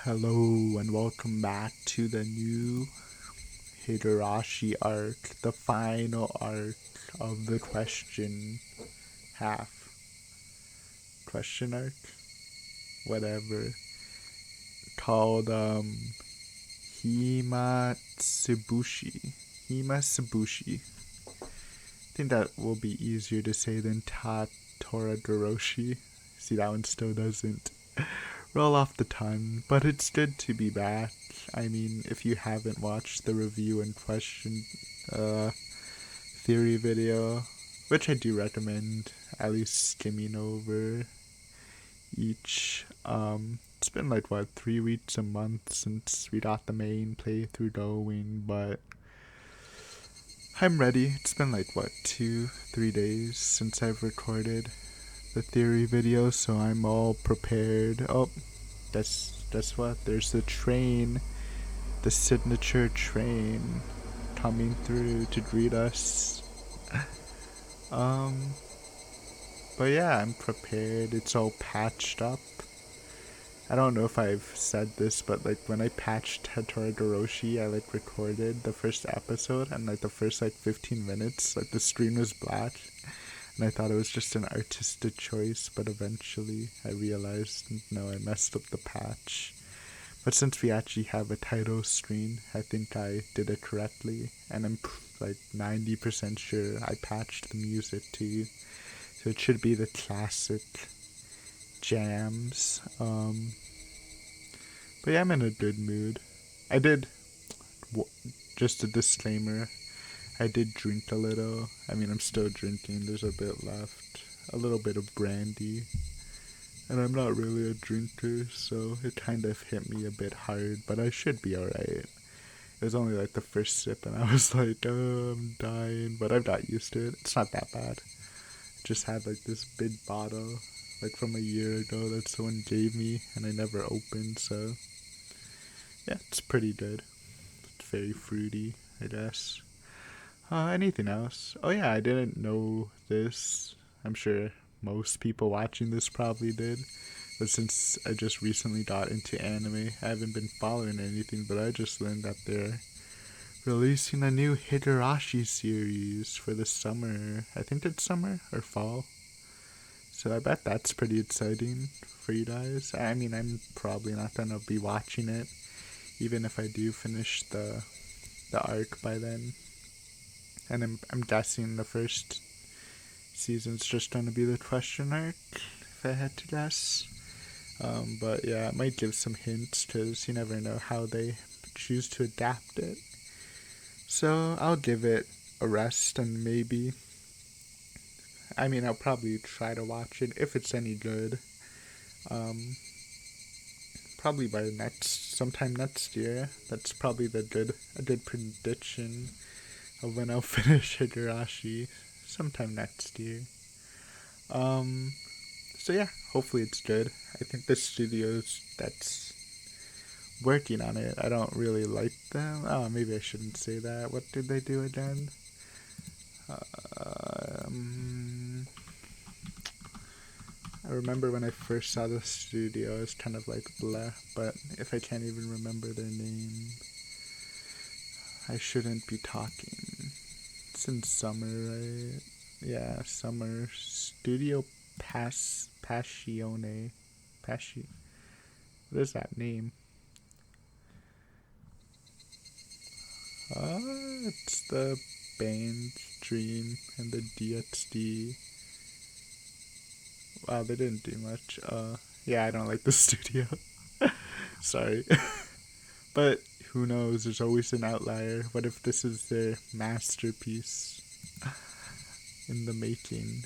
Hello and welcome back to the new Higurashi arc, the final arc of the half. Question arc? Whatever. Called Himatsubushi. Himatsubushi. I think that will be easier to say than Toradoroshi. See, that one still doesn't roll off the tongue, but it's good to be back. I mean, if you haven't watched the review and question uh, theory video, which I do recommend, at least skimming over each. It's been like, what, 3 weeks, a month since we got the main playthrough going, but I'm ready. It's been like, what, 2, 3 days since I've recorded the theory video, so I'm all prepared. Oh, guess what? There's the train, the signature train, coming through to greet us. Um, but yeah, I'm prepared. It's all patched up. I don't know if I've said this, but like when I patched Toradoroshi, I like recorded the first episode, and like the first like 15 minutes, like the screen was black, and I thought it was just an artistic choice, but eventually I realized no, I messed up the patch. But since we actually have a title screen, I think I did it correctly, and I'm like 90% sure I patched the music too. So it should be the classic jams. But yeah, I'm in a good mood. I did, just a disclaimer, I did drink a little. I mean, I'm still drinking, there's a bit left. A little bit of brandy. And I'm not really a drinker, so it kind of hit me a bit hard, but I should be alright. It was only like the first sip, and I was like, oh, I'm dying, but I've got used to it. It's not that bad. I just had like this big bottle, like from a year ago, that someone gave me, and I never opened, so yeah, it's pretty good. It's very fruity, I guess. Anything else? Oh yeah, I didn't know this. I'm sure most people watching this probably did. But since I just recently got into anime, I haven't been following anything, but I just learned that they're releasing a new Higurashi series for the summer. I think it's summer or fall. So I bet that's pretty exciting for you guys. I mean, I'm probably not gonna be watching it, even if I do finish the arc by then. And I'm guessing the first season's just gonna be the question arc, if I had to guess. But yeah, it might give some hints because you never know how they choose to adapt it. So I'll give it a rest and maybe. I mean, I'll probably try to watch it if it's any good. Um, Probably by sometime next year. That's probably a good prediction of when I'll finish Higurashi. Sometime next year. Um, so yeah, hopefully it's good. I think the studios that's working on it, I don't really like them. Oh, maybe I shouldn't say that. What did they do again? Um, I remember when I first saw the studio, it was kind of like blah, but if I can't even remember their name, I shouldn't be talking. It's in summer, right? Yeah, summer. Studio Passione. Passi. What is that name? It's the band Dream and the DXD. Wow, they didn't do much. Yeah, I don't like the studio. Sorry. But who knows? There's always an outlier. What if this is their masterpiece in the making?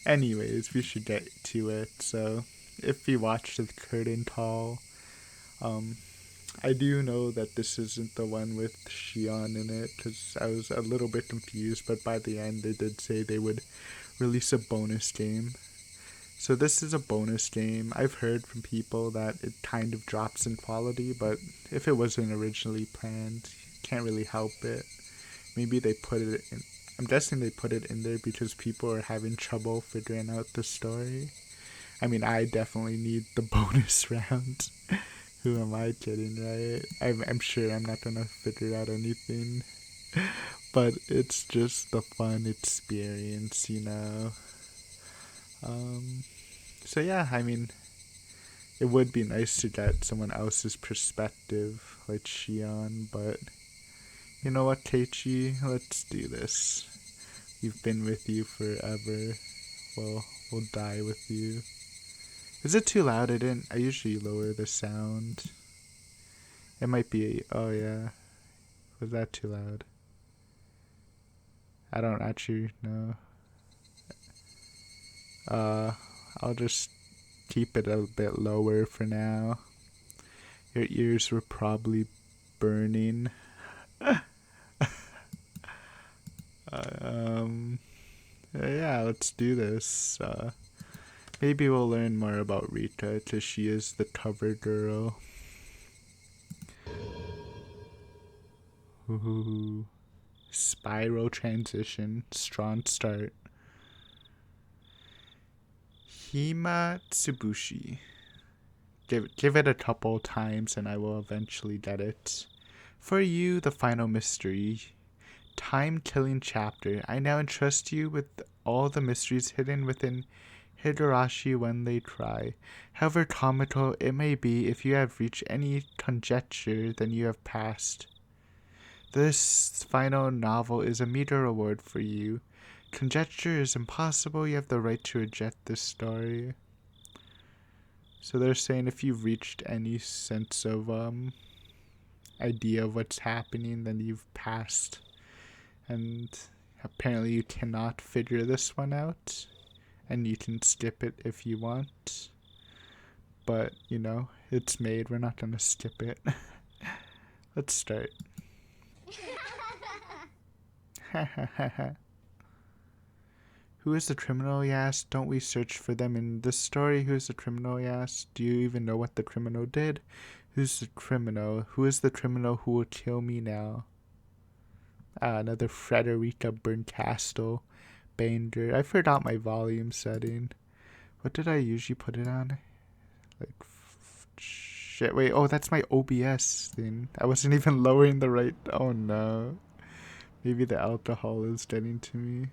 Anyways, we should get to it. So, if you watched the curtain call, um, I do know that this isn't the one with Shion in it because I was a little bit confused, but by the end they did say they would release a bonus game. So this is a bonus game. I've heard from people that it kind of drops in quality, but if it wasn't originally planned, can't really help it. Maybe they put it in. I'm guessing they put it in there because people are having trouble figuring out the story. I mean, I definitely need the bonus round. Who am I kidding, right? I'm sure I'm not gonna figure out anything. But it's just the fun experience, you know? Um, so yeah, I mean, it would be nice to get someone else's perspective, like Shion, but you know what, Teichi? Let's do this. We've been with you forever. Well, we'll die with you. Is it too loud? I usually lower the sound. It might be, oh yeah. Was that too loud? I don't actually know. Uh, I'll just keep it a bit lower for now. Your ears were probably burning. Um, yeah, let's do this. Maybe we'll learn more about Rita till she is the cover girl. Ooh. Spiral transition. Strong start. Himatsubushi. Give it a couple times and I will eventually get it. For you, the final mystery. Time-killing chapter. I now entrust you with all the mysteries hidden within Higurashi when they try. However comical it may be, if you have reached any conjecture, then you have passed. This final novel is a meager reward for you. Conjecture is impossible, you have the right to reject this story. So they're saying if you've reached any sense of idea of what's happening, then you've passed. And apparently you cannot figure this one out. And you can skip it if you want. But, you know, it's made. We're not going to skip it. Let's start. Who is the criminal, he asked? Don't we search for them in this story? Who is the criminal, he asked? Do you even know what the criminal did? Who's the criminal? Who is the criminal who will kill me now? Another Frederica Berncastel banger. I forgot my volume setting. What did I usually put it on? Like, shit, wait, oh, that's my OBS thing. I wasn't even lowering the right, oh no. Maybe the alcohol is getting to me.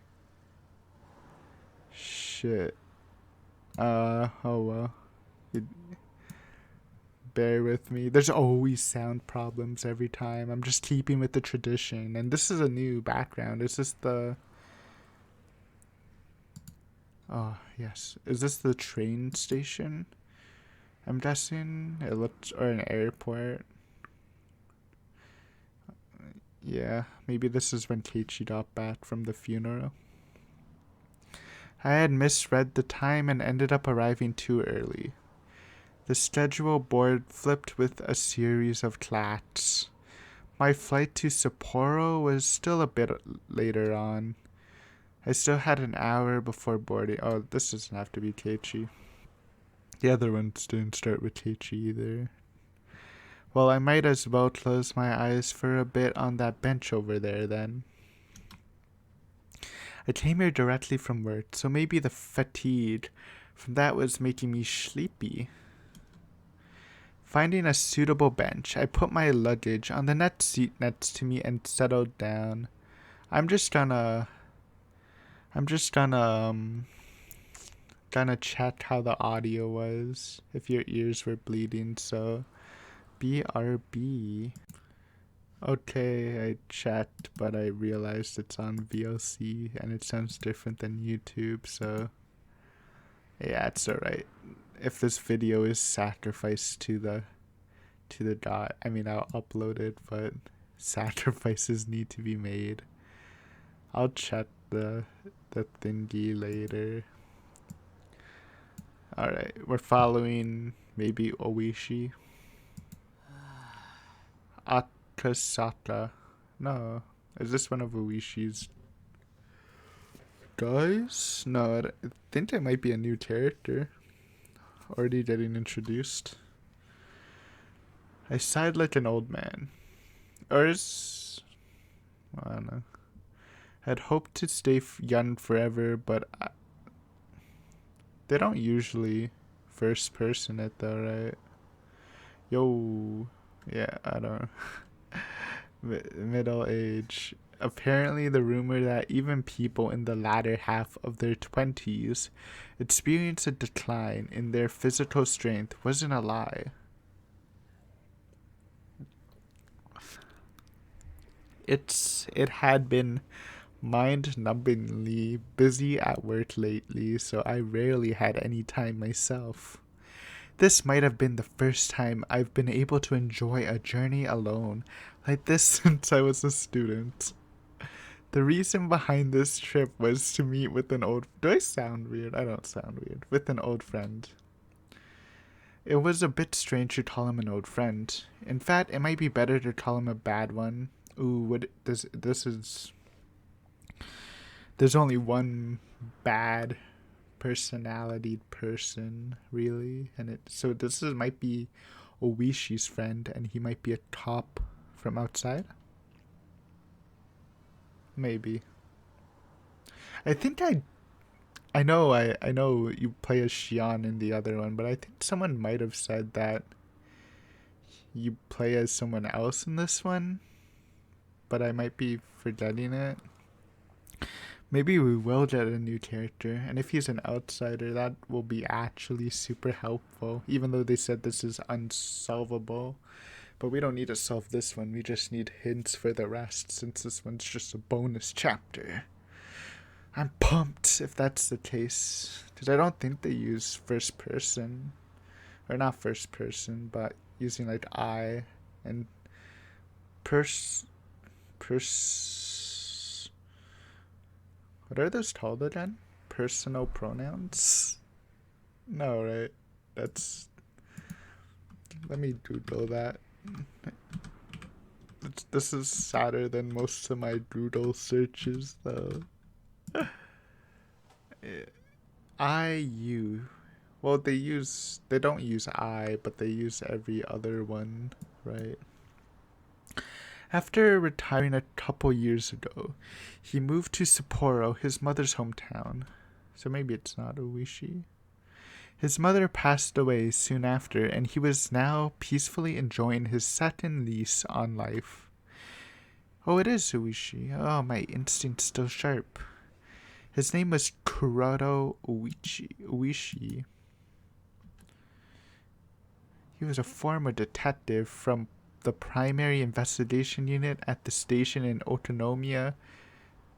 Shit. Oh well. Bear with me. There's always sound problems every time. I'm just keeping with the tradition. And this is a new background. Is this the... Oh, yes. Is this the train station? I'm guessing it looks... Or an airport. Yeah, maybe this is when Keiichi got back from the funeral. I had misread the time and ended up arriving too early. The schedule board flipped with a series of clats. My flight to Sapporo was still a bit later on. I still had an hour before boarding. Oh, this doesn't have to be Keiichi. The other ones didn't start with Keiichi either. Well, I might as well close my eyes for a bit on that bench over there then. I came here directly from work, so maybe the fatigue from that was making me sleepy. Finding a suitable bench, I put my luggage on the next seat next to me and settled down. I'm just gonna check how the audio was, if your ears were bleeding, so BRB. Okay, I checked, but I realized it's on VLC and it sounds different than YouTube, so yeah, it's alright. If this video is sacrificed to the god, I mean, I'll upload it, but sacrifices need to be made. I'll check the thingy later. Alright, we're following maybe Oishi. Akasaka. No. Is this one of Oishi's guys? No, I think it might be a new character. Already getting introduced. I sighed like an old man. Or is... I don't know. I'd hoped to stay young forever, but they don't usually first person it though, right? Yo. Yeah, I don't. Middle age. Apparently, the rumor that even people in the latter half of their 20s experience a decline in their physical strength wasn't a lie. It had been mind-numbingly busy at work lately, so I rarely had any time myself. This might have been the first time I've been able to enjoy a journey alone like this since I was a student. The reason behind this trip was to meet with an old... Do I sound weird? I don't sound weird. With an old friend. It was a bit strange to call him an old friend. In fact, it might be better to call him a bad one. Ooh, what this is... There's only one bad personality person, really, and so this might be Owishi's friend, and he might be a cop from outside. Maybe. I think I know you play as Shion in the other one, but I think someone might have said that you play as someone else in this one, but I might be forgetting it. Maybe we will get a new character, and if he's an outsider, that will be actually super helpful, even though they said this is unsolvable. But we don't need to solve this one, we just need hints for the rest, since this one's just a bonus chapter. I'm pumped if that's the case, because I don't think they use first person, or not first person, but using like I and pers. What are those called again? Personal pronouns? No, right? That's... Let me Google that. This is sadder than most of my Google searches, though. IU. Well, they don't use I, but they use every other one, right? After retiring a couple years ago, he moved to Sapporo, his mother's hometown. So maybe it's not Oishi. His mother passed away soon after, and he was now peacefully enjoying his second lease on life. Oh, it is Oishi. Oh, my instinct's still sharp. His name was Kurado Oishi. He was a former detective from the primary investigation unit at the station in Otonomiya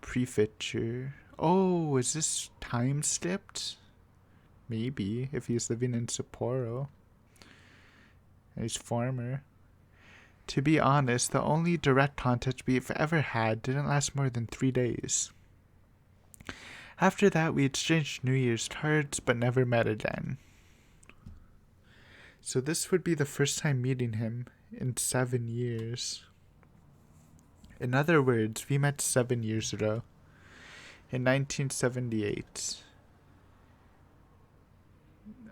Prefecture. Oh, is this time skipped? Maybe, if he's living in Sapporo. And he's former. To be honest, the only direct contact we've ever had didn't last more than 3 days. After that, we exchanged New Year's cards, but never met again. So this would be the first time meeting him in 7 years. In other words, we met 7 years ago, in 1978.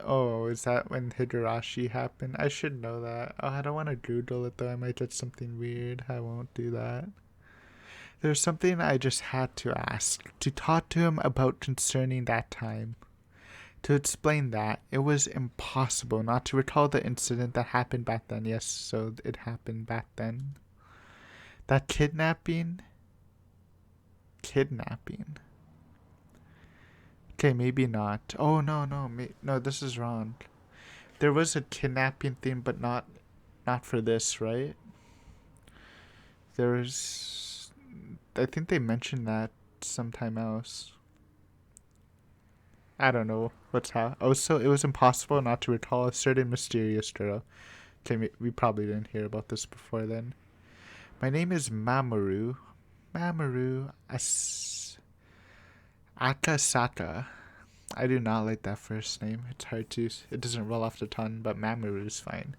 Oh, is that when Higurashi happened? I should know that. Oh, I don't want to Google it though. I might get something weird. I won't do that. There's something I just had to ask. To talk to him about concerning that time. To explain that, it was impossible not to recall the incident that happened back then. Yes, so it happened back then. That kidnapping? Kidnapping. Okay, maybe not. Oh, no, this is wrong. There was a kidnapping thing, but not for this, right? There was... I think they mentioned that sometime else. I don't know what's how. Oh, so it was impossible not to recall a certain mysterious girl. Okay, we probably didn't hear about this before then. My name is Mamoru. Akasaka. I do not like that first name. It's hard to... It doesn't roll off the tongue, but Mamoru's fine.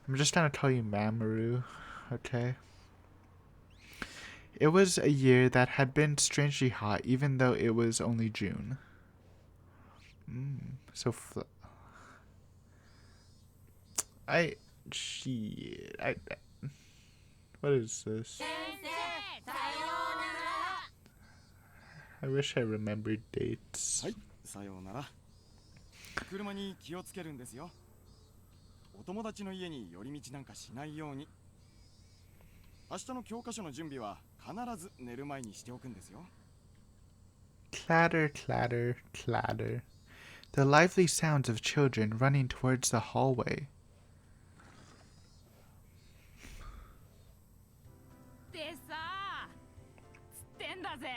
I'm just gonna call you Mamoru, okay? It was a year that had been strangely hot, even though it was only June. So... What is this? I wish I remembered dates. お友達の家に寄り道なんかしないように。明日の教科書の準備は必ず寝る前にしておくんですよ。Clatter, clatter, clatter. The lively sounds of children running towards the hallway. でさ、つってんだぜ。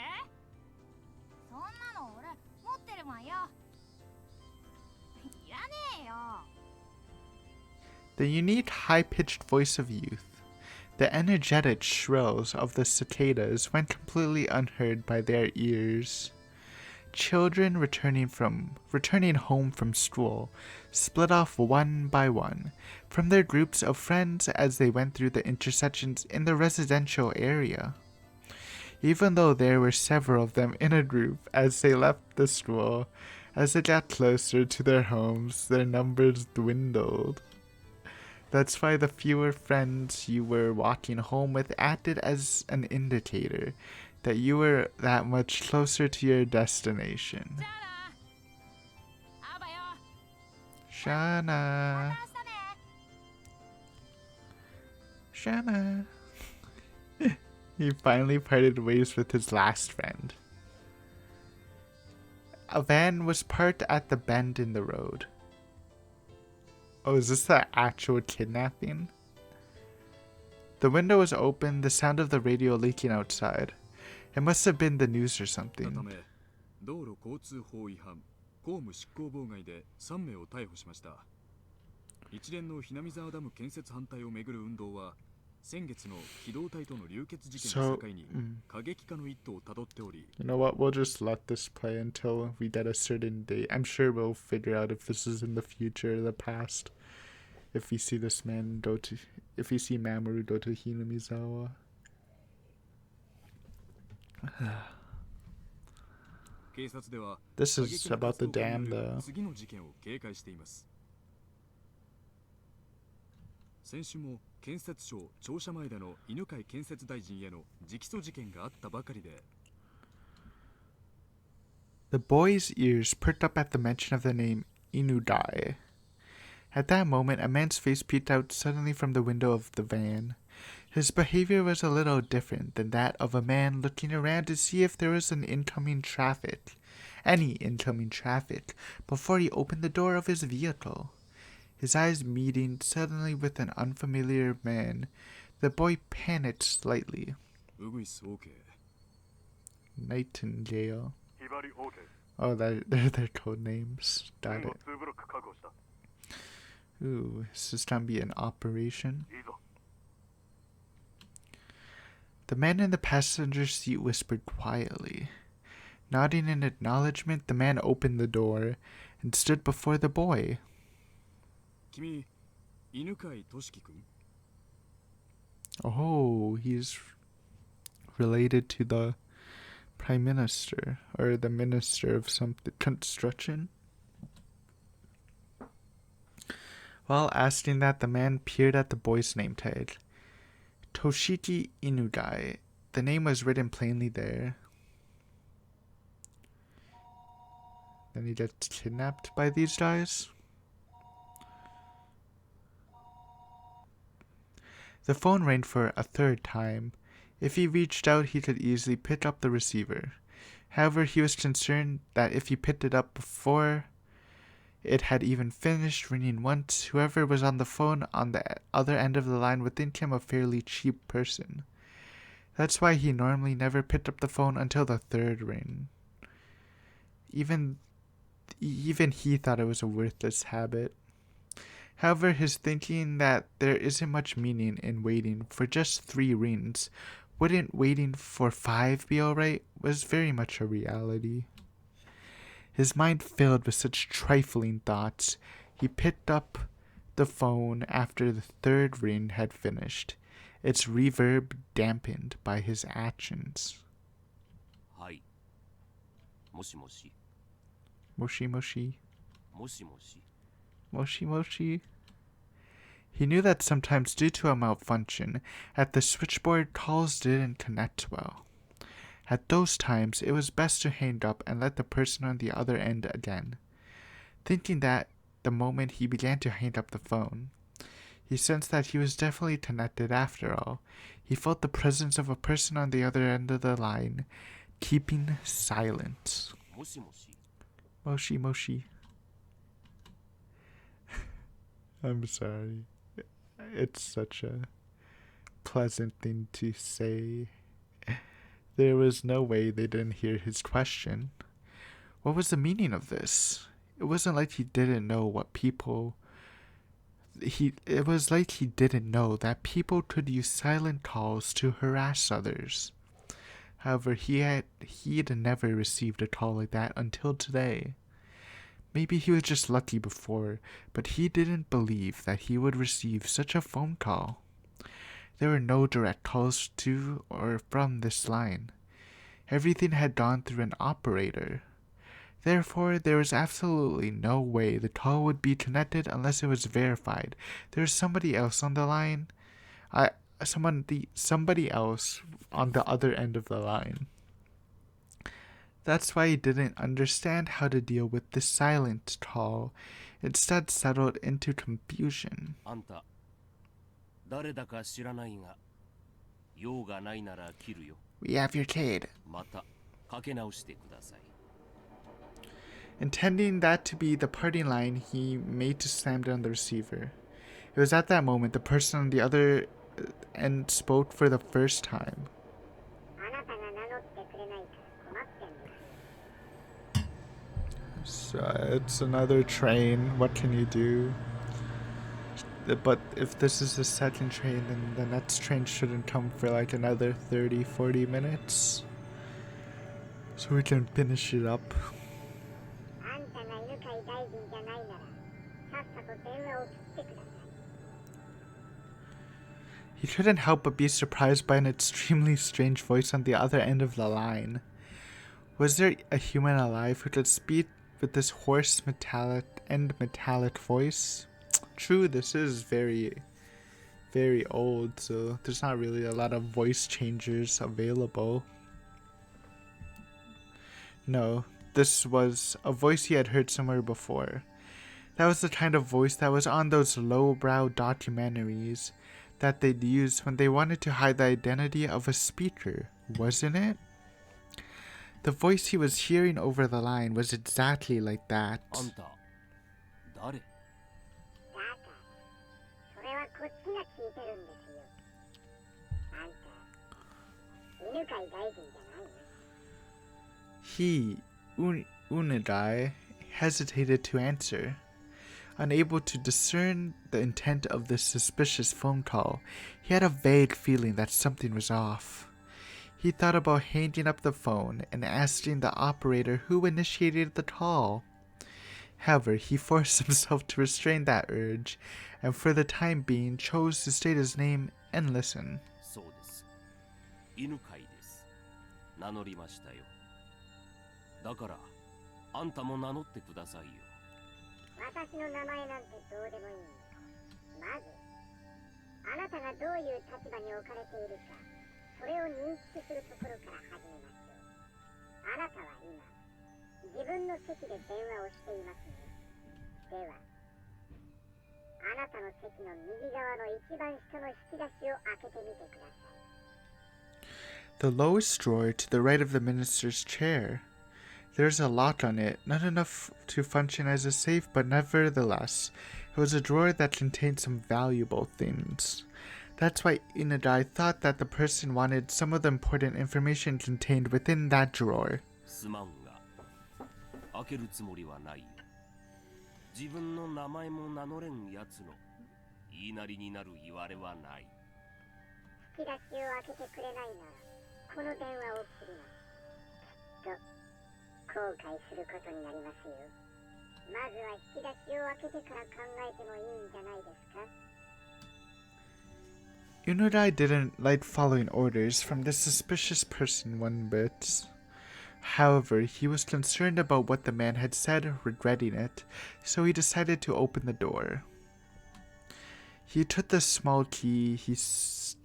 そんなの俺持ってるわよ。いらねえよ。The unique high-pitched voice of youth, the energetic shrills of the cicadas went completely unheard by their ears. Children returning home from school split off one by one from their groups of friends as they went through the intersections in the residential area. Even though there were several of them in a group as they left the school, as they got closer to their homes, their numbers dwindled. That's why the fewer friends you were walking home with acted as an indicator that you were that much closer to your destination. じゃあな。あばよ。Shana. また明日ね。 Shana. He finally parted ways with his last friend. A van was parked at the bend in the road. Oh, is this the actual kidnapping? The window was open, the sound of the radio leaking outside. It must have been the news or something. 道路交通法違反、公務執行妨害で3名を逮捕しました。一連のひなみ沢ダム建設反対をめぐる運動は、先月の機動隊との流血事件を境に過激化の一途をたどっており。You know what? We'll just let this play until we get a certain date. I'm sure we'll figure out if this is in the future or the past. If we see this man go to, if we see Mamoru go to Hinamizawa. This is about the dam, though. 先週も建設省庁舎前での犬飼建設大臣への直訴事件があったばかりで。The boy's ears perked up at the mention of the name Inudai. At that moment, a man's face peeked out suddenly from the window of the van. His behavior was a little different than that of a man looking around to see if there was any incoming traffic, before he opened the door of his vehicle. His eyes meeting suddenly with an unfamiliar man, the boy panicked slightly. Nightingale. Oh, they're their code names. Got it. Ooh, is this gonna be an operation? The man in the passenger seat whispered quietly. Nodding in acknowledgement, the man opened the door and stood before the boy. Oh, he's related to the Prime Minister, or the Minister of something, construction? While asking that, the man peered at the boy's name tag. Toshiki Inudai. The name was written plainly there. Then he gets kidnapped by these guys? The phone rang for a third time. If he reached out, he could easily pick up the receiver. However, he was concerned that if he picked it up before it had even finished ringing once, whoever was on the phone on the other end of the line would think him a fairly cheap person. That's why he normally never picked up the phone until the third ring. Even he thought it was a worthless habit. However, his thinking that there isn't much meaning in waiting for just 3 rings, wouldn't waiting for 5 be alright, was very much a reality. His mind filled with such trifling thoughts, he picked up the phone after the 3rd ring had finished, its reverb dampened by his actions. Hi. Moshi moshi. Moshi moshi. Moshi moshi. Moshi moshi. He knew that sometimes, due to a malfunction at the switchboard, calls didn't connect well. At those times, it was best to hang up and let the person on the other end again. Thinking that the moment he began to hang up the phone, He sensed that he was definitely connected after all. He felt the presence of a person on the other end of the line, keeping silent. もしもし Moshi Moshi. I'm sorry. It's such a pleasant thing to say. There was no way they didn't hear his question. What was the meaning of this? It wasn't like he didn't know what people it was like he didn't know that people could use silent calls to harass others. However, he'd never received a call like that until today. Maybe he was just lucky before, but he didn't believe that he would receive such a phone call. There were no direct calls to or from this line. Everything had gone through an operator. Therefore, there was absolutely no way the call would be connected unless it was verified. There was somebody else on the line. Somebody else on the other end of the line. That's why he didn't understand how to deal with the silent call. Instead, settled into confusion. あんた誰だか知らないが用がないなら切るよ We have your kid. またかけ直してください Intending that to be the parting line, he made to slam down the receiver. It was at that moment the person on the other end spoke for the first time. あなたが名乗ってくれないから困ってんですよ。 So it's another train. What can you do? But if this is the second train, then the next train shouldn't come for like another 30-40 minutes. So we can finish it up. あんたが犬飼大臣じゃないならさっさと電話を切ってください。 He couldn't help but be surprised by an extremely strange voice on the other end of the line. Was there a human alive who could speak with this hoarse metallic voice? True, this is very, very old, so there's not really a lot of voice changers available. No, this was a voice he had heard somewhere before. That was the kind of voice that was on those lowbrow documentaries that they'd use when they wanted to hide the identity of a speaker, wasn't it? The voice he was hearing over the line was exactly like that. あんた誰だからそれはこっちが聞いてるんですよ。あんた犬飼大臣じゃないの？ He, Unadai, hesitated to answer. Unable to discern the intent of this suspicious phone call, he had a vague feeling that something was off. He thought about hanging up the phone and asking the operator who initiated the call. However, he forced himself to restrain that urge, and for the time being chose to state his name and listen. そうです犬飼です名乗りましたよだからあんたも名乗ってくださいよ私の名前なんてどうでもいいんだ。まず、あなたがどういう立場に置かれているか、それを認識するところから始めますよ。あなたは今、自分の席で電話をしていますね。では、あなたの席の右側の一番下の引き出しを開けてみてください。 The lowest drawer to the right of the minister's chair. There's a lock on it, not enough to function as a safe, but nevertheless, it was a drawer that contained some valuable things. That's why Inadai thought that the person wanted some of the important information contained within that drawer. すまんが開けるつもりはないよ自分の名前も名乗れんやつの言いなりになる言われはない引き出しを開けてくれないなら、この電話を切ります。きっと後悔することになりますよ。まずは引き出しを開けてから考えてもいいんじゃないですか。 Inudai didn't like following orders from this suspicious person one bit. However, he was concerned about what the man had said, regretting it, so he decided to open the door. He took the small key he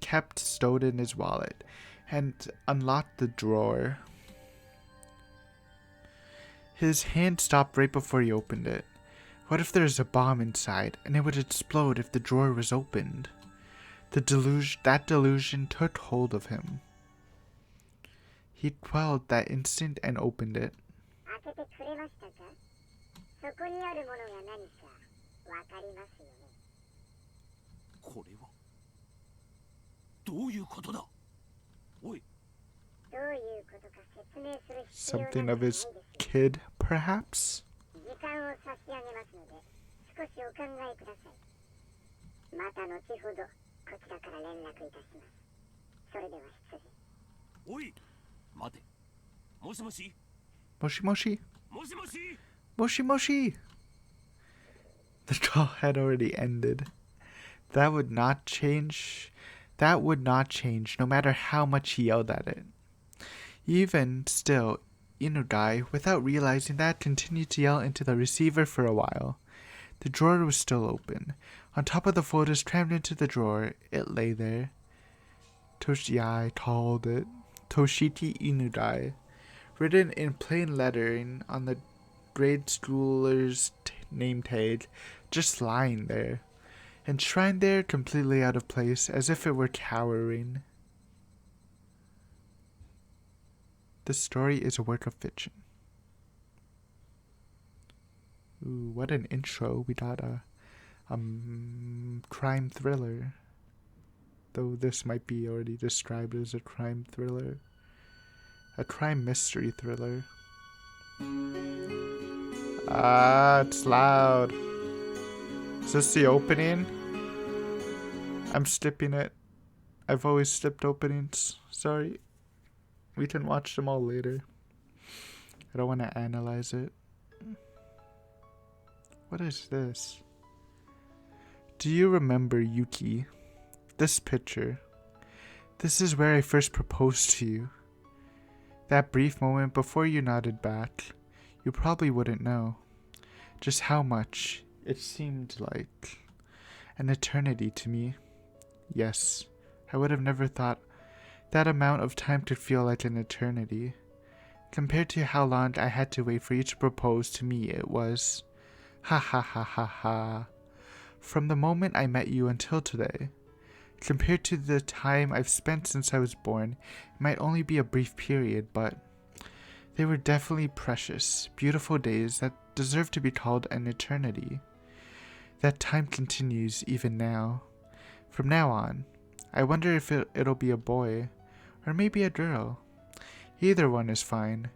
kept stowed in his wallet and unlocked the drawer. His hand stopped right before he opened it. What if there's a bomb inside and it would explode if the drawer was opened? That delusion took hold of him. He quelled that instant and opened it. 開けてくれましたか？そこにあるものが何かわかりますよね。これはどういうことだ？おい、どういうことか説明する必要 Something なん of てない his ですよ。 kid, perhaps? 時間を差し上げますので、少しお考えください。また後ほどこちらから連絡いたします。それでは失礼。おい、待て。もしもし、 Moshi moshi? もしもし。 Moshi moshi! The call had already ended. That would not change. That would not change no matter how much he yelled at it. Even still, Inudai, without realizing that, continued to yell into the receiver for a while. The drawer was still open. On top of the photos crammed into the drawer, it lay there. I called it. Toshiki Inudai. Written in plain lettering on the grade schooler's name tag, just lying there. Enshrined there completely out of place, as if it were cowering. This story is a work of fiction. Ooh, what an intro. We got a crime thriller. Though this might be already described as a crime thriller. A crime mystery thriller. Ah, it's loud. Is this the opening? I'm skipping it. I've always skipped openings. Sorry. We can watch them all later. I don't want to analyze it. What is this? Do you remember Yuki? This picture. This is where I first proposed to you. That brief moment before you nodded back, you probably wouldn't know just how much it seemed like an eternity to me. Yes, I would have never thought that amount of time could feel like an eternity. Compared to how long I had to wait for you to propose to me, it was ha ha ha ha ha. From the moment I met you until today. Compared to the time I've spent since I was born, it might only be a brief period, but they were definitely precious, beautiful days that deserve to be called an eternity. That time continues even now. From now on, I wonder if it'll be a boy, or maybe a girl. Either one is fine.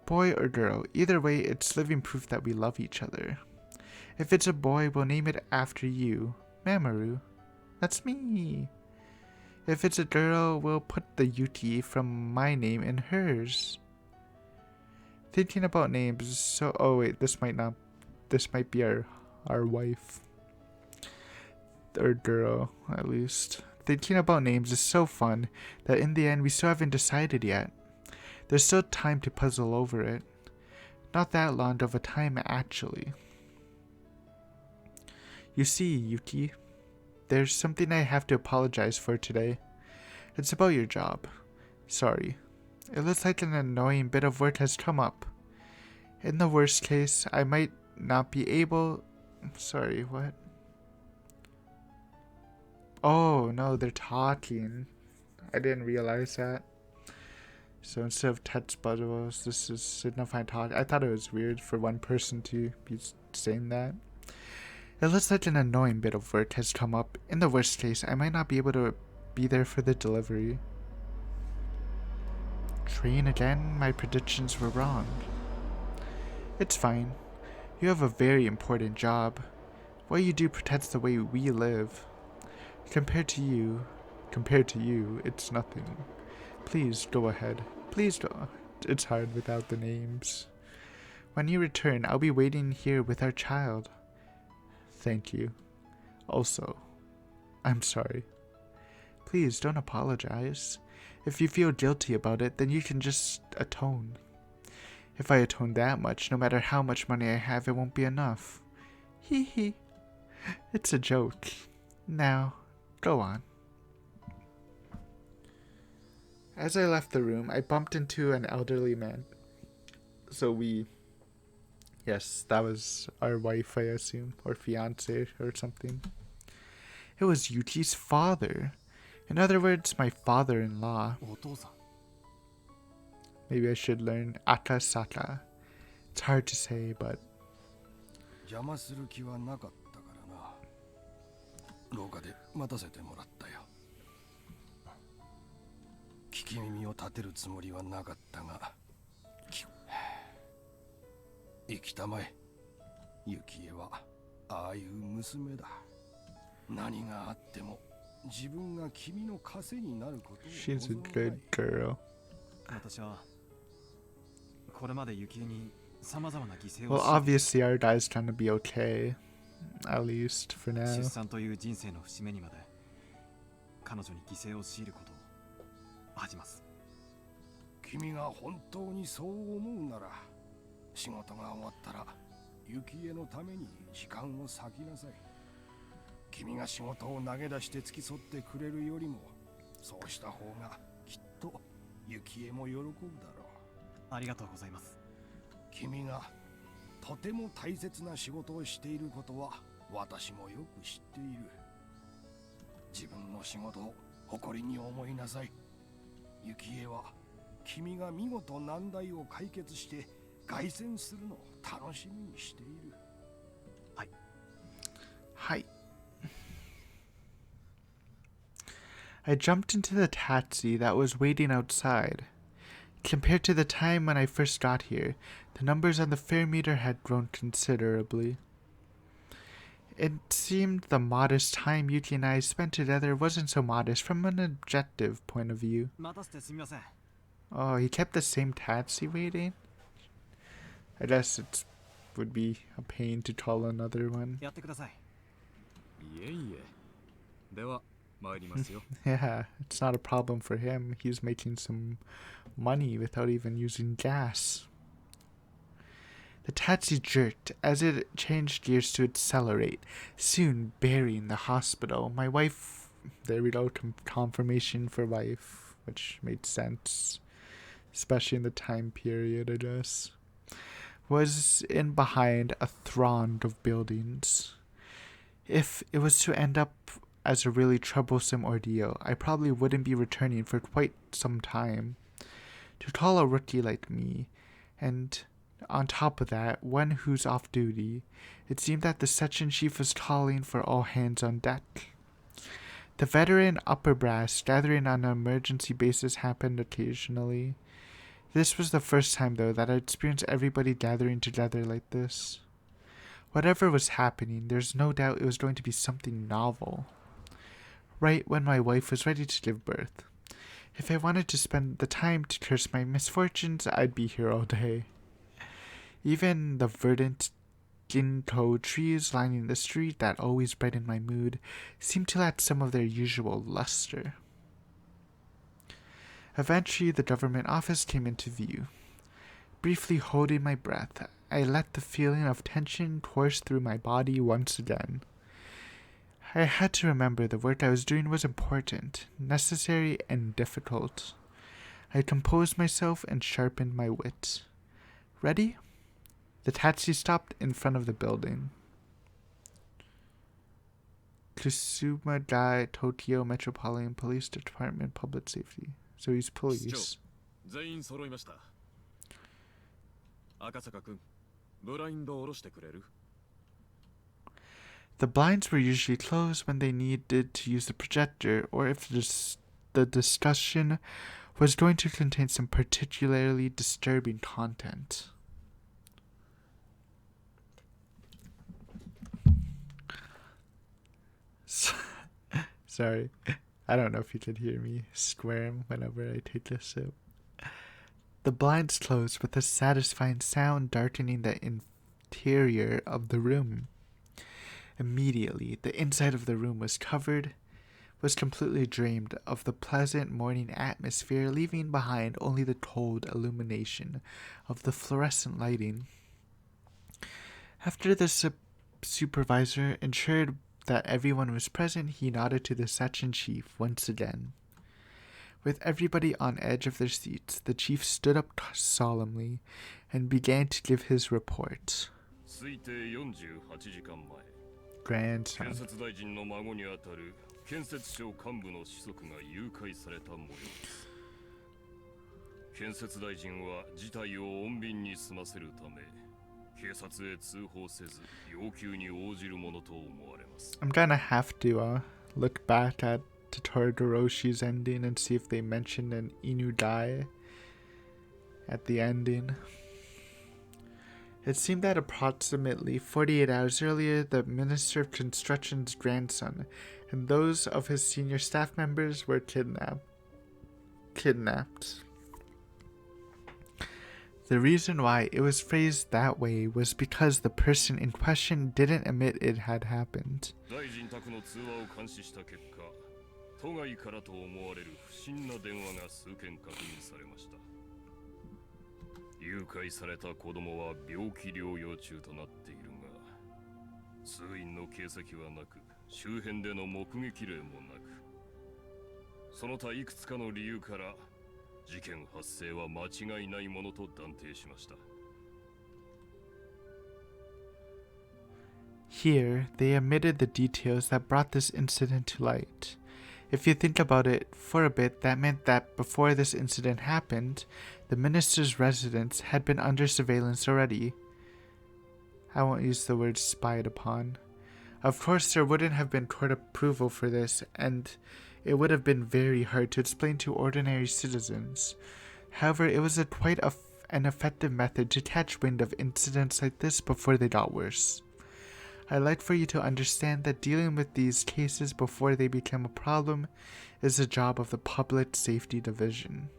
Boy or girl, either way it's living proof that we love each other. If it's a boy, we'll name it after you, Mamoru. That's me. If it's a girl, we'll put the Yuki from my name in hers. Thinking about names is so... Oh wait, this might be our wife. Or girl, at least. Thinking about names is so fun that in the end we still haven't decided yet. There's still time to puzzle over it. Not that long of a time, actually. You see, Yuki, there's something I have to apologize for today. It's about your job. Sorry. It looks like an annoying bit of work has come up. In the worst case, I might not be able... Sorry, what? Oh, no, they're talking. I didn't realize that. So instead of text bubbles, this is signifying talk. I thought it was weird for one person to be saying that. It looks like an annoying bit of work has come up. In the worst case, I might not be able to be there for the delivery. Train again? My predictions were wrong. It's fine. You have a very important job. What you do protects the way we live. Compared to you, it's nothing. Please go ahead. Please don't. It's hard without the names. When you return, I'll be waiting here with our child. Thank you. Also, I'm sorry. Please don't apologize. If you feel guilty about it, then you can just atone. If I atone that much, no matter how much money I have, it won't be enough. Hee hee. It's a joke. Now, go on. As I left the room, I bumped into an elderly man. So we Yes, that was our wife, I assume, or fiance or something. It was Yuki's father. In other words, my father-in-law. お父さん Maybe I should learn Akasaka. It's hard to say, but 邪魔する気はなかったからな。廊下で待たせてもらったよ。聞き耳を立てるつもりはなかったが、生きたまえ。ユキエはああいう娘だ。何があっても自分が君の枷になることを she's a 望まない。 good girl. 私はこれまで雪に様々な犠牲 Well, を強いて obviously our guy's trying to be okay. At least for 出 now. 産という人生の節目にまで彼女に犠牲を強いることを恥じます。君が本当にそう思うなら、仕事が終わったらユキエのために時間を割きなさい。君が仕事を投げ出して付き添ってくれるよりも、そうした方がきっとユキエも喜ぶだろう。ありがとうございます。君がとても大切な仕事をしていることは私もよく知っている。自分の仕事を誇りに思いなさい。ユキエは君が見事難題を解決して凱旋するのを楽しみにしている。はい。Hi. I jumped into the taxi that was waiting outside. Compared to the time when I first got here, the numbers on the fare meter had grown considerably. It seemed the modest time Yuki and I spent together wasn't so modest from an objective point of view. 待たせてすみません。 Oh, he kept the same taxi waiting? I guess it would be a pain to call another one. やってください。いえいえ。では参りますよ。 Yeah, it's not a problem for him. He's making some money without even using gas. The taxi jerked as it changed gears to accelerate, soon burying the hospital. My wife, there we go, confirmation for wife, which made sense, especially in the time period, I guess, was in behind a throng of buildings. If it was to end up as a really troublesome ordeal, I probably wouldn't be returning for quite some time. To call a rookie like me, and on top of that, one who's off duty, it seemed that the section chief was calling for all hands on deck. The veteran upper brass gathering on an emergency basis happened occasionally. This was the first time, though, that I experienced everybody gathering together like this. Whatever was happening, there's no doubt it was going to be something novel. Right when my wife was ready to give birth. If I wanted to spend the time to curse my misfortunes, I'd be here all day. Even the verdant ginkgo trees lining the street that always brightened my mood seemed to lack some of their usual luster. Eventually, the government office came into view. Briefly holding my breath, I let the feeling of tension course through my body once again. I had to remember the work I was doing was important, necessary, and difficult. I composed myself and sharpened my wit. Ready? The taxi stopped in front of the building. Kusuma-gai, Tokyo Metropolitan Police Department, Public Safety. So he's police. 全員揃いました。赤坂君、ブラインドを下ろしてくれる？ The blinds were usually closed when they needed to use the projector, or if the discussion was going to contain some particularly disturbing content. Sorry, I don't know if you could hear me squirm whenever I take a sip. The blinds closed with a satisfying sound darkening the interior of the room. Immediately, the inside of the room was completely drained of the pleasant morning atmosphere, leaving behind only the cold illumination of the fluorescent lighting. After the supervisor ensured that everyone was present, he nodded to the section chief once again. With everybody on edge of their seats, the chief stood up solemnly and began to give his report. 推定48時間前、 grandson. 建設大臣の孫にあたる建設省幹部の子息が誘拐された模様です。建設大臣は事態を穏便に済ませるため、警察へ通報せず要求に応じるものと思われます。 I'm gonna have to look back at Todoroshi's ending and see if they mentioned an Inu die at the ending. It seemed that approximately 48 hours earlier, the Minister of Construction's grandson and those of his senior staff members were kidnapped. The reason why it was phrased that way was because the person in question didn't admit it had happened. 大臣宅の通話を監視した結果、都外からと思われる不審な電話が数件確認されました。誘拐された子供は病気療養中となっているが、通院の形跡はなく、周辺での目撃例もなく、その他いくつかの理由から事件発生は間違いないものと断定しました。 Here, they omitted the details that brought this incident to light. If you think about it for a bit, that meant that before this incident happened, the minister's residence had been under surveillance already. I won't use the word spied upon. Of course, there wouldn't have been court approval for this, and it would have been very hard to explain to ordinary citizens. However, it was quite an effective method to catch wind of incidents like this before they got worse. I'd like for you to understand that dealing with these cases before they become a problem is the job of the Public Safety Division.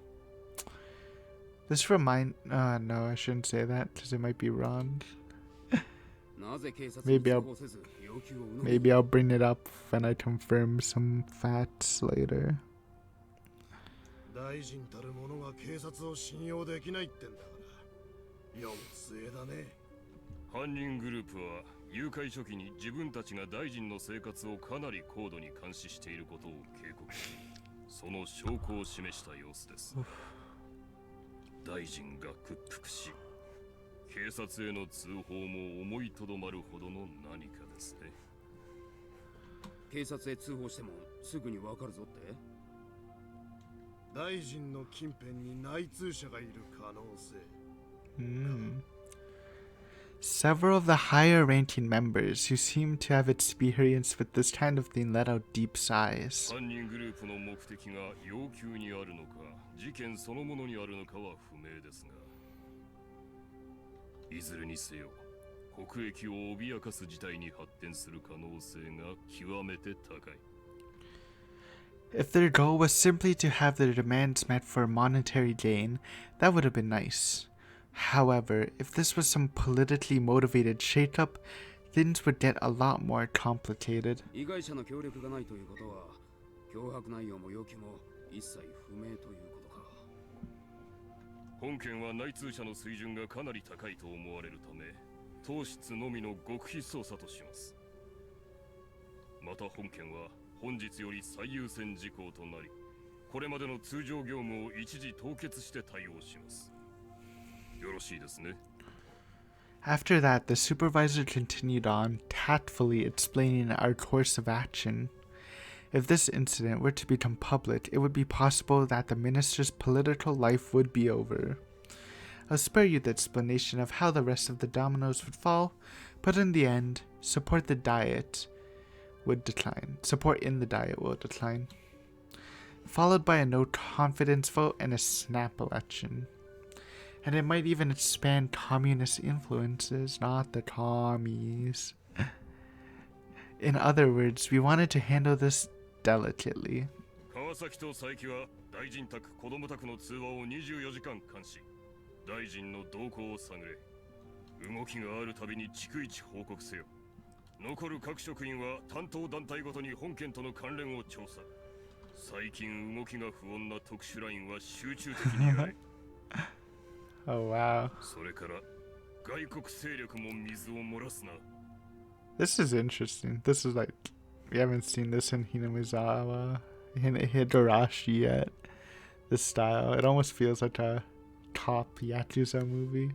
No, I shouldn't say that because it might be wrong. Maybe I'll bring it up when I confirm some facts later. 大臣たる者が警察を信用できないってんだから、世も末だね。犯人グループは誘拐初期に自分たちが大臣の生活をかなり高度に監視していることを警告し、その証拠を示した様子です。大臣が屈服し、警察への通報も思いとどまるほどの何かですね。警察へ通報してもすぐにわかるぞって？大臣の近辺に内通者がいる可能性。Several of the higher ranking members who seem to have experience with this kind of thing let out deep sighs. 犯人グループの目的が要求にあるのか、事件そのものにあるのかは不明ですが、いずれにせよ、国益を脅かす事態に発展する可能性が極めて高い。If their goal was simply to have their demands met for monetary gain, that would have been nice. However, if this was some politically motivated shakeup, things would get a lot more complicated. 被害者の協力がないということは、脅迫内容も要求も一切不明ということか。本件は内通者の水準がかなり高いと思われるため、当室のみの極秘捜査とします。また本件は本日より最優先事項となり、これまでの通常業務を一時凍結して対応します。よろしいですね。After that, the supervisor continued on, tactfully explaining our course of action. If this incident were to become public, it would be possible that the minister's political life would be over. I'll spare you the explanation of how the rest of the dominoes would fall, but in the end, support in the diet will decline. Followed by a no confidence vote and a snap election. And it might even expand communist influences, not the commies. In other words, we wanted to handle this delicately. 川崎と佐伯は大臣宅、子供宅の通話を24時間監視。大臣の動向を探れ。動きがあるたびに逐一報告せよ。残る各職員は担当団体ごとに本件との関連を調査。最近動きが不穏な特殊ラインは集中的にやれ。Oh wow. それから外国勢力も水を漏らすな。This is interesting. This is like, we haven't seen this in Higurashi yet. This style. It almost feels like a cop Yakuza movie.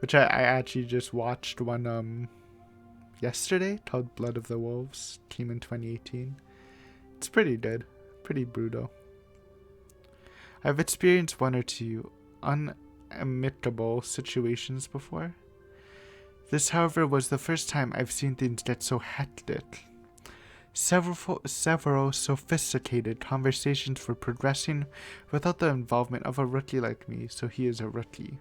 which I actually just watched one yesterday called Blood of the Wolves, came in 2018. It's pretty good, pretty brutal. I've experienced one or two unamicable situations before. This, however, was the first time I've seen things get so hectic. Several sophisticated conversations were progressing without the involvement of a rookie like me, so he is a rookie.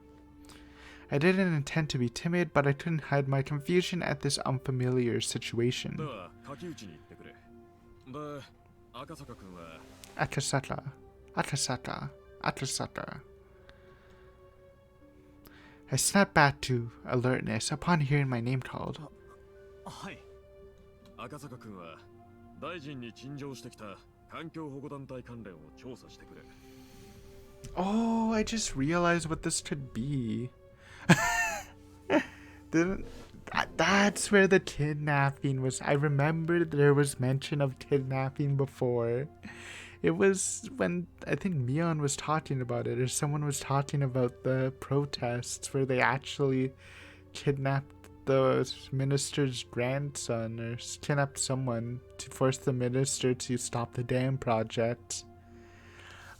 I didn't intend to be timid, but I couldn't hide my confusion at this unfamiliar situation. では書き打ちに行ってくれ。で、赤坂君は Akasaka. Akasaka. Akasaka. I snapped back to alertness upon hearing my name called. はい。赤坂君は大臣に陳情してきた環境保護団体関連を調査してくれ。Oh, I just realized what this could be. That's where the kidnapping was. I remember there was mention of kidnapping before. It was when I think Mion was talking about it, or someone was talking about the protests where they actually kidnapped the minister's grandson, or kidnapped someone to force the minister to stop the dam project.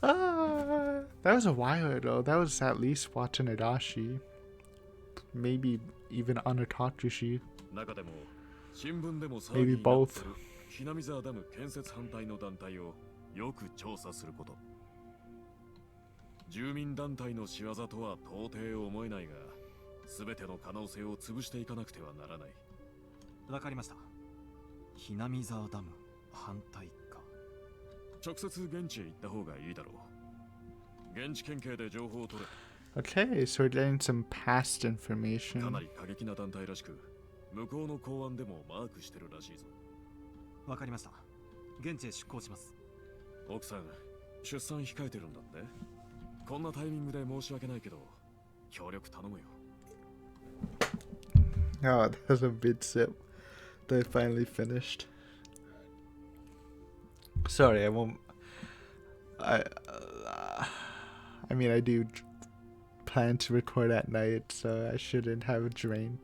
That was a while ago. That was at least Watanabe. Maybe even Anakakushi. 中でも新聞でも騒 Maybe ぎになって both. るひなみ沢ダム建設反対の団体をよく調査すること。住民団体の仕業とは到底思えないが、全ての可能性を潰していかなくてはならない。わかりました。ひなみ沢ダム反対か。直接現地へ行った方がいいだろう。現地県警で情報を取れ。 Okay, so we're getting some past か information. なり過激な団体らしく、向こうの公安でもマークしてるらしいぞ。わかりました。現地へ出向します。奥さん、出産控えてるんだって。こんなタイミングで申し訳ないけど、協力頼むよ。Oh, that was a big sip. They finally finished. Sorry, I won't. I mean, I do plan to record at night, so I shouldn't have a drink.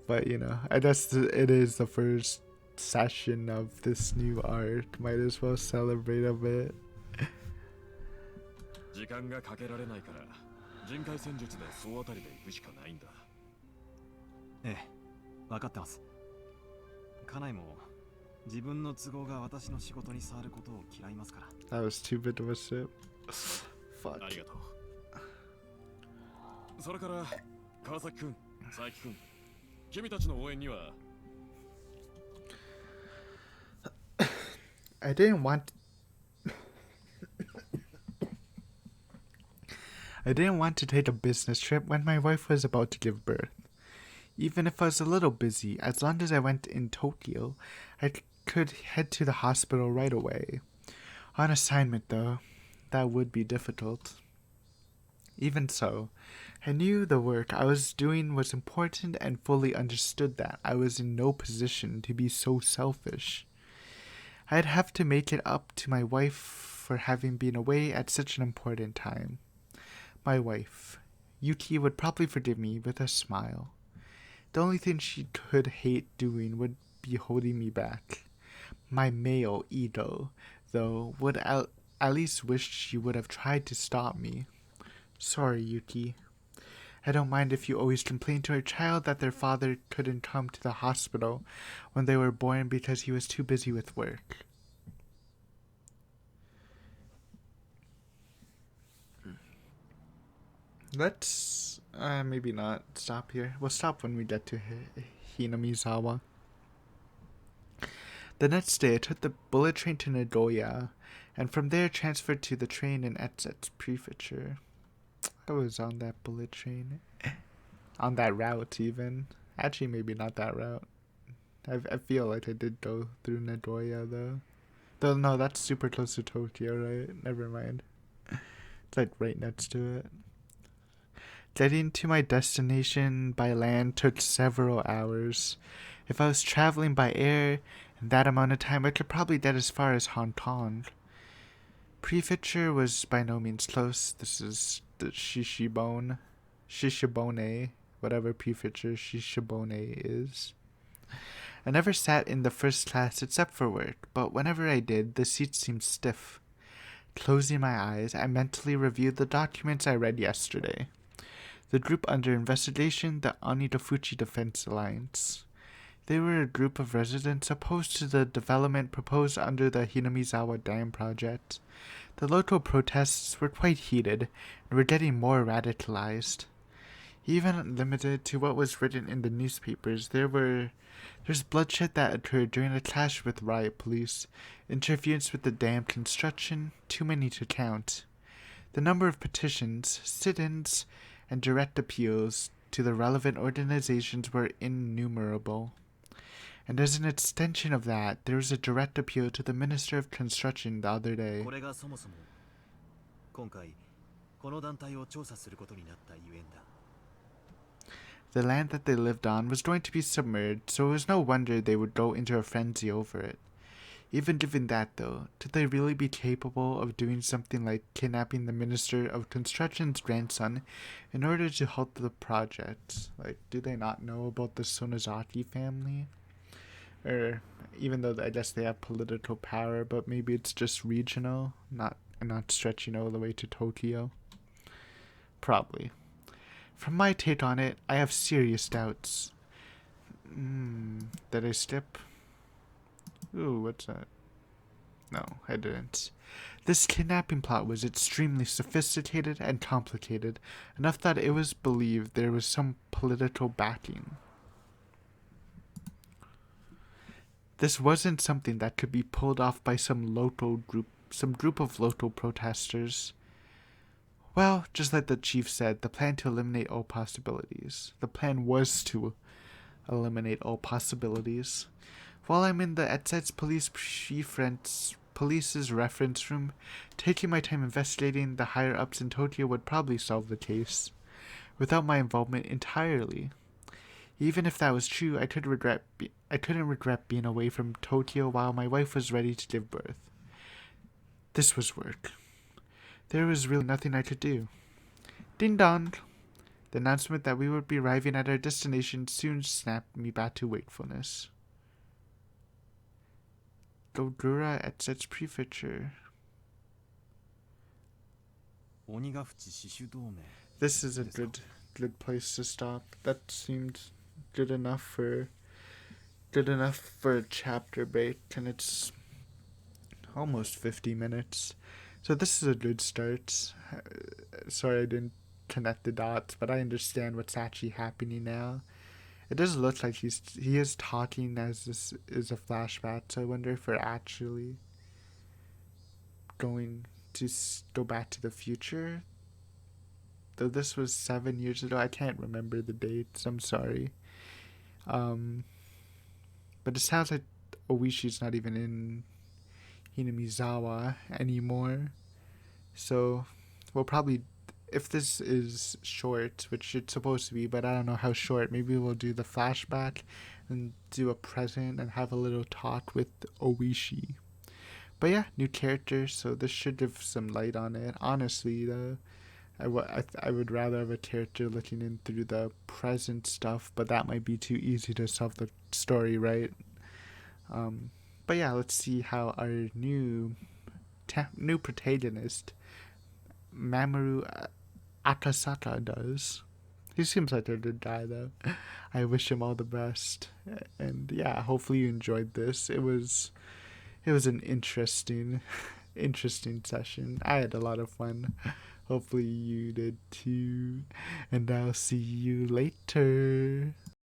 But you know, I guess it is the first session of this new arc. Might as well celebrate a bit. 時間がかけられないから、人海戦術で総当たりで行くしかないんだ。ええ、分かってます。家内も自分の都合が私の仕事に触ることを嫌いますから。That was too bit of a sip. Fuck. ありがとう。それから川崎君、佐伯君、君たちの応援には。I didn't want to take a business trip when my wife was about to give birth. Even if I was a little busy, as long as I went in Tokyo, I could head to the hospital right away. On assignment, though, that would be difficult. Even so, I knew the work I was doing was important and fully understood that I was in no position to be so selfish. I'd have to make it up to my wife for having been away at such an important time. My wife, Yuki, would probably forgive me with a smile. The only thing she could hate doing would be holding me back. My male ego, though, would at least wish she would have tried to stop me. Sorry, Yuki. I don't mind if you always complain to our child that their father couldn't come to the hospital when they were born because he was too busy with work. Let's maybe not stop here. We'll stop when we get to Hinamizawa. The next day, I took the bullet train to Nagoya, and from there transferred to the train in Etset's prefecture. I was on that bullet train. On that route, even. Actually, maybe not that route. I feel like I did go through Nagoya, though. Though, no, that's super close to Tokyo, right? Never mind. It's like right next to it. Getting to my destination by land took several hours. If I was traveling by air, in that amount of time, I could probably get as far as Hong Kong. Prefecture was by no means close. This is the Shishibone whatever prefecture Shishibone is. I never sat in the first class except for work, but whenever I did, the seats seemed stiff. Closing my eyes, I mentally reviewed the documents I read yesterday. The group under investigation, the Onidofuchi Defense Alliance. They were a group of residents opposed to the development proposed under the Hinamizawa Dam project. The local protests were quite heated and were getting more radicalized. Even limited to what was written in the newspapers, there's bloodshed that occurred during a clash with riot police, interference with the dam construction, too many to count. The number of petitions, sit-ins, and direct appeals to the relevant organizations were innumerable. And as an extension of that, there was a direct appeal to the Minister of Construction the other day. これがそもそも今回この団体を調査することになったゆえんだ。 The land that they lived on was going to be submerged, so it was no wonder they would go into a frenzy over it. Even given that, though, could they really be capable of doing something like kidnapping the Minister of Construction's grandson in order to halt the project? Like, do they not know about the Sonozaki family? Or, even though I guess they have political power, but maybe it's just regional, not stretching all the way to Tokyo? Probably. From my take on it, I have serious doubts. Did I skip? Ooh, what's that? No, I didn't. This kidnapping plot was extremely sophisticated and complicated, enough that it was believed there was some political backing. This wasn't something that could be pulled off by some group of local protesters. Well, just like the chief said, the plan to eliminate all possibilities. The plan was to eliminate all possibilities. While I'm in the Etetsu police's reference room, taking my time investigating the higher-ups in Tokyo would probably solve the case, without my involvement entirely. Even if that was true, I couldn't regret being away from Tokyo while my wife was ready to give birth. This was work. There was really nothing I could do. Ding dong! The announcement that we would be arriving at our destination soon snapped me back to wakefulness. Gogura at such prefecture. This is a good place to stop. That seemed good enough for a chapter break, and it's almost 50 minutes. So this is a good start. Sorry I didn't connect the dots, but I understand what's actually happening now. It does look like he is talking as this is a flashback, so I wonder if we're actually going to go back to the future. Though this was 7 years ago, I can't remember the dates, I'm sorry. But it sounds like Oishi's not even in Hinamizawa anymore. So we'll probably, if this is short, which it's supposed to be, but I don't know how short, maybe we'll do the flashback and do a present and have a little talk with Oishi. But yeah, new character, so this should give some light on it. Honestly, though, I would rather have a character looking in through the present stuff, but that might be too easy to solve the story, right? But yeah, let's see how our new protagonist, Mamoru Akasaka, does. He seems like a good guy, though. I wish him all the best. And yeah, hopefully you enjoyed this. It was an interesting session. I had a lot of fun. Hopefully you did too. And I'll see you later.